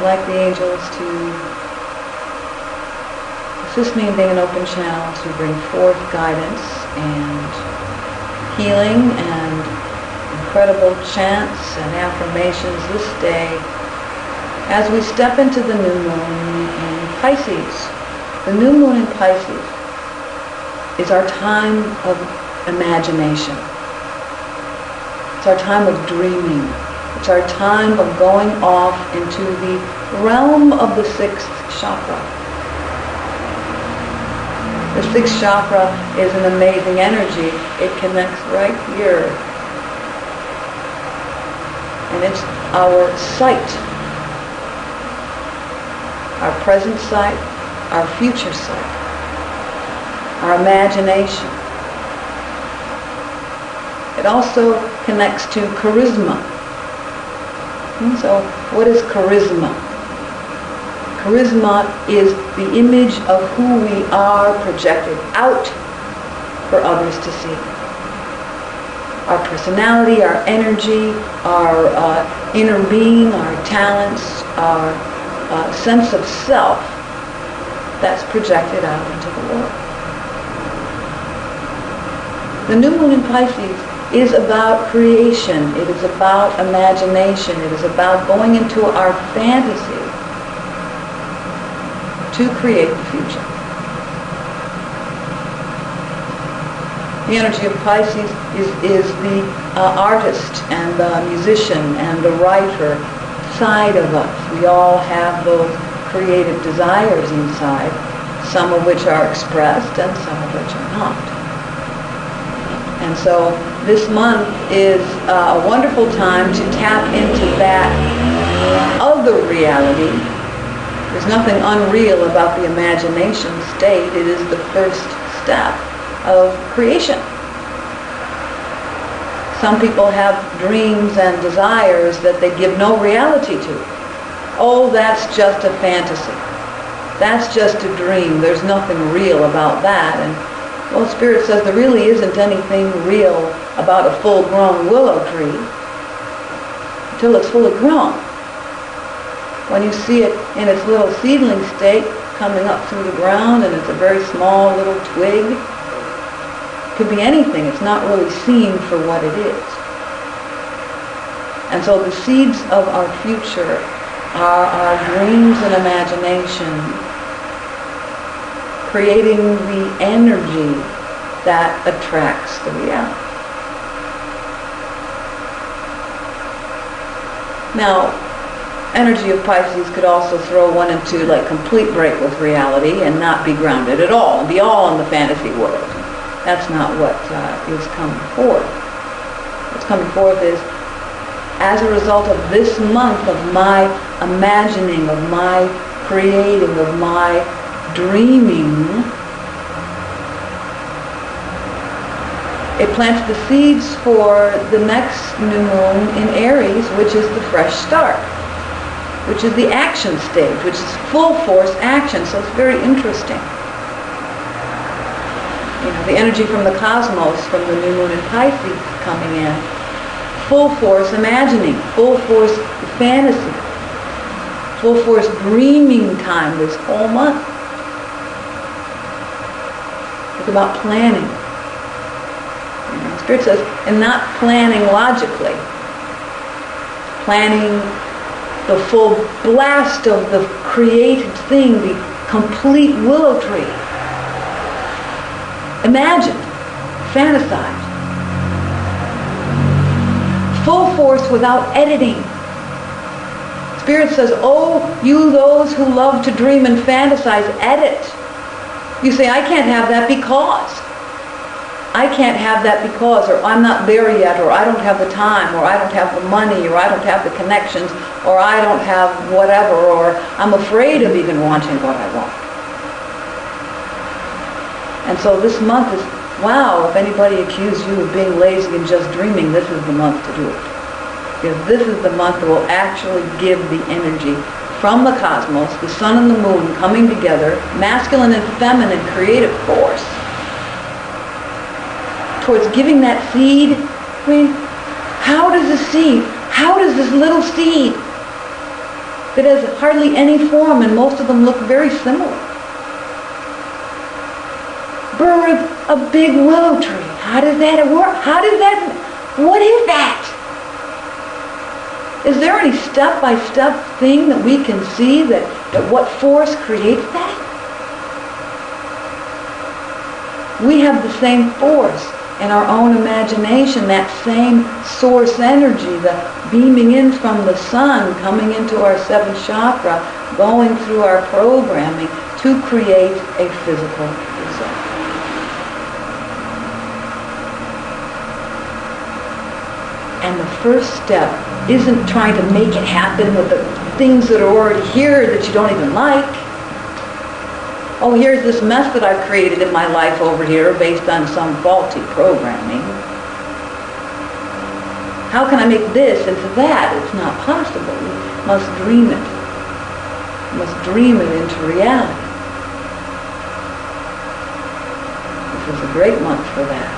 like the angels to assist me in being an open channel to bring forth guidance and healing and incredible chants and affirmations this day as we step into the new moon in Pisces. The new moon in Pisces is our time of imagination. It's our time of dreaming. It's our time of going off into the realm of the sixth chakra. The sixth chakra is an amazing energy. It connects right here. And it's our sight. Our present sight, our future sight, our imagination. It also connects to charisma. And so, what is charisma? Charisma is the image of who we are projected out for others to see. Our personality, our energy, our inner being, our talents, our sense of self that's projected out into the world. The new moon in Pisces is about creation. It is about imagination. It is about going into our fantasy to create the future. The energy of Pisces is the artist and the musician and the writer side of us. We all have those creative desires inside, some of which are expressed and some of which are not. And so this month is a wonderful time to tap into that other reality. There's nothing unreal about the imagination state. It is the first step of creation. Some people have dreams and desires that they give no reality to. Oh, that's just a fantasy. That's just a dream. There's nothing real about that. And well, Spirit says there really isn't anything real about a full-grown willow tree until it's fully grown. When you see it in its little seedling state coming up through the ground and it's a very small little twig, it could be anything. It's not really seen for what it is. And so the seeds of our future are our dreams and imagination, creating the energy that attracts the reality. Now, energy of Pisces could also throw one into like complete break with reality and not be grounded at all and be all in the fantasy world. That's not what is coming forth. What's coming forth is, as a result of this month of my imagining, of my creating, of my dreaming, it plants the seeds for the next new moon in Aries, which is the fresh start, which is the action stage, which is full force action. So it's very interesting. You know, the energy from the cosmos, from the new moon in Pisces coming in, full force imagining, full force fantasy, full force dreaming time this whole month. It's about planning. You know, Spirit says, and not planning logically, planning the full blast of the created thing, the complete willow tree. Imagined, fantasized. Full force without editing. Spirit says, oh, you those who love to dream and fantasize, edit. You say, I can't have that because. I can't have that because, or I'm not there yet, or I don't have the time, or I don't have the money, or I don't have the connections, or I don't have whatever, or I'm afraid of even wanting what I want. And so this month is, wow, if anybody accused you of being lazy and just dreaming, this is the month to do it. Because this is the month that will actually give the energy from the cosmos, the sun and the moon coming together, masculine and feminine creative force, towards giving that seed. I mean, how does this little seed that has hardly any form, and most of them look very similar. Birth a big willow tree. How does that work? What is that? Is there any step-by-step thing that we can see that what force creates that? We have the same force in our own imagination, that same source energy, the beaming in from the sun, coming into our seventh chakra, going through our programming to create a physical result. And the first step isn't trying to make it happen with the things that are already here that you don't even like. Oh, here's this mess that I've created in my life over here based on some faulty programming. How can I make this into that? It's not possible. You must dream it. You must dream it into reality. This is a great month for that.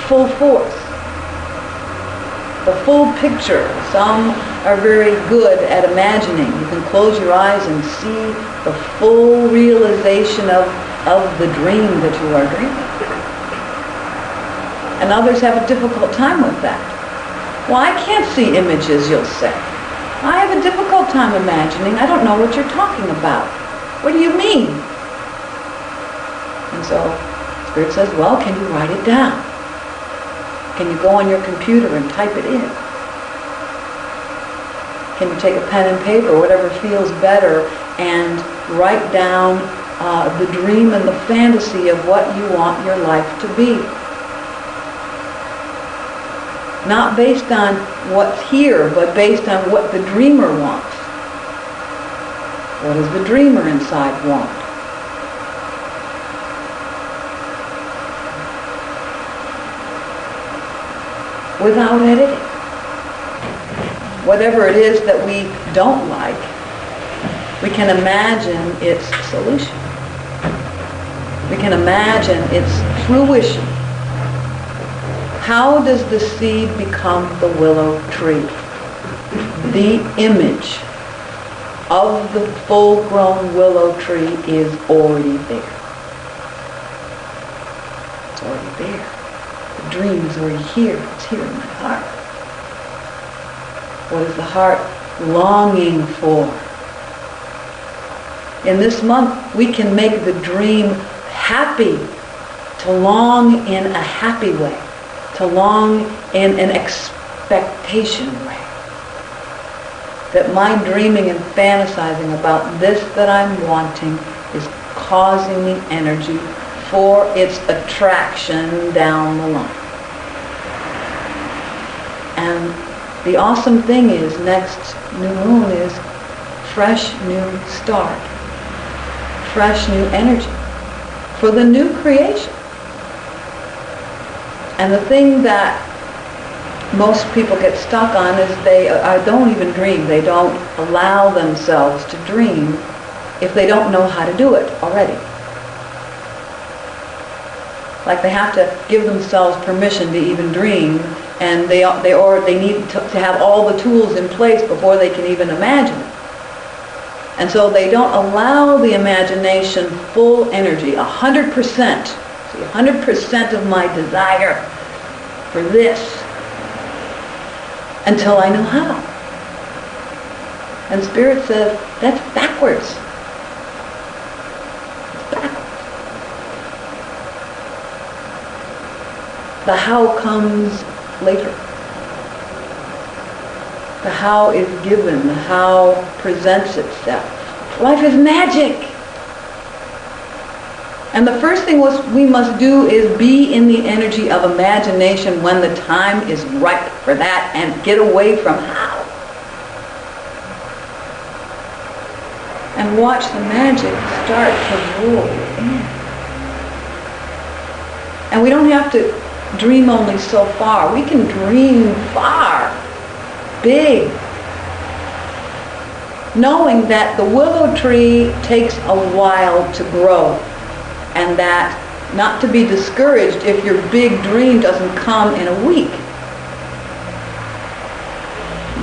Full force. The full picture. Some are very good at imagining. You can close your eyes and see the full realization of the dream that you are dreaming. And others have a difficult time with that. Well, I can't see images, you'll say. I have a difficult time imagining. I don't know what you're talking about. What do you mean? And so Spirit says, well, can you write it down? Can you go on your computer and type it in? Can you take a pen and paper, whatever feels better, and write down the dream and the fantasy of what you want your life to be? Not based on what's here, but based on what the dreamer wants. What does the dreamer inside want? Without editing. Whatever it is that we don't like, we can imagine its solution. We can imagine its fruition. How does the seed become the willow tree? The image of the full-grown willow tree is already there. It's already there. The dream is already here. It's here in my heart. What is the heart longing for? In this month, we can make the dream happy, to long in a happy way, to long in an expectation way. That my dreaming and fantasizing about this that I'm wanting is causing the energy for its attraction down the line. And the awesome thing is, next new moon is fresh new start, fresh new energy for the new creation. And the thing that most people get stuck on is they don't even dream. They don't allow themselves to dream if they don't know how to do it already. Like they have to give themselves permission to even dream, and they need to have all the tools in place before they can even imagine it. And so they don't allow the imagination full energy, 100%. See, 100% of my desire for this until I know how. And Spirit says, that's backwards. It's backwards. The how comes later. The how is given. The how presents itself. Life is magic. And the first thing we must do is be in the energy of imagination when the time is right for that, and get away from how. And watch the magic start to roll in. And we don't have to dream only so far. We can dream far, big, knowing that the willow tree takes a while to grow, and that not to be discouraged if your big dream doesn't come in a week.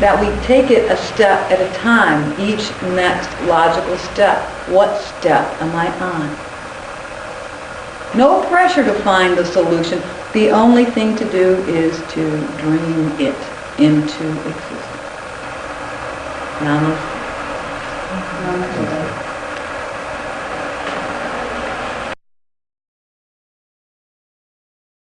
that we take it a step at a time, each next logical step. What step am I on? No pressure to find the solution. The only thing to do is to dream it into existence. Namaste. Namaste.